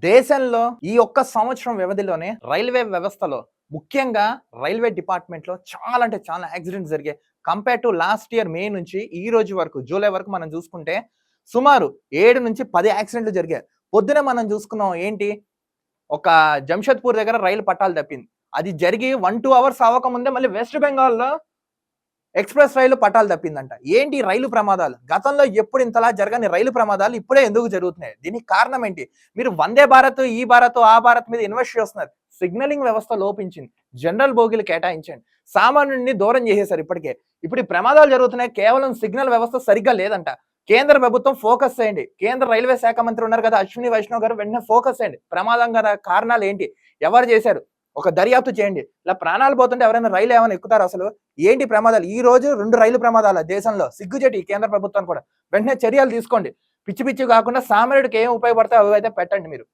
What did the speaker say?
దేశంలో ఈ ఒక్క సంవత్సరం వ్యవధిలోనే రైల్వే వ్యవస్థలో ముఖ్యంగా రైల్వే డిపార్ట్మెంట్ లో చాలా అంటే చాలా యాక్సిడెంట్స్ జరిగాయి. Compare to last year May నుంచి ఈ రోజు వరకు జూలై వరకు మనం చూసుకుంటే సుమారు 7 నుంచి 10 యాక్సిడెంట్లు జరిగాయి. పొద్దున మనం చూసుకున్నాం ఏంటి, ఒక జంషెడ్పూర్ దగ్గర రైలు పట్టాలు తప్పింది. అది జరిగి 1-2 అవర్స్ అవ్వకముందే మళ్ళీ వెస్ట్ బెంగాల్లో ఎక్స్‌ప్రెస్ రైలు పట్టాలు తప్పిందంట. ఏంటి రైలు ప్రమాదాలు? గతంలో ఎప్పుడు ఇంతలా జరగని రైలు ప్రమాదాలు ఇప్పుడే ఎందుకు జరుగుతున్నాయి? దీనికి కారణం ఏంటి? మీరు వందే భారత్, ఈ భారత్, ఆ భారత్ మీద ఇన్వెస్ట్ చేస్తున్నారు. సిగ్నలింగ్ వ్యవస్థ లోపించింది. జనరల్ బోగీలు కేటాయించండి. సామాన్యుడిని దూరం చేసేశారు ఇప్పటికే. ఇప్పుడు ఈ ప్రమాదాలు జరుగుతున్నాయి కేవలం సిగ్నల్ వ్యవస్థ సరిగ్గా లేదంట. కేంద్ర ప్రభుత్వం ఫోకస్ చేయండి. కేంద్ర రైల్వే శాఖ మంత్రి ఉన్నారు కదా అశ్విని వైష్ణవ్ గారు, వెంటనే ఫోకస్ చేయండి. ప్రమాదం గల కారణాలు ఏంటి? ఎవరు చేశారు? ఒక దర్యాప్తు చేయండి. ఇలా ప్రాణాలు పోతుంటే ఎవరైనా రైలు ఏమైనా ఎక్కుతారు అసలు? ఏంటి ప్రమాదాలు? ఈ రోజు 2 రైలు ప్రమాదాలు దేశంలో. సిగ్గుచేటు ఈ కేంద్ర ప్రభుత్వాన్ని కూడా. వెంటనే చర్యలు తీసుకోండి. పిచ్చి పిచ్చి కాకుండా సామాన్యుడికి ఏం ఉపయోగపడతాయో అవి అయితే పెట్టండి మీరు.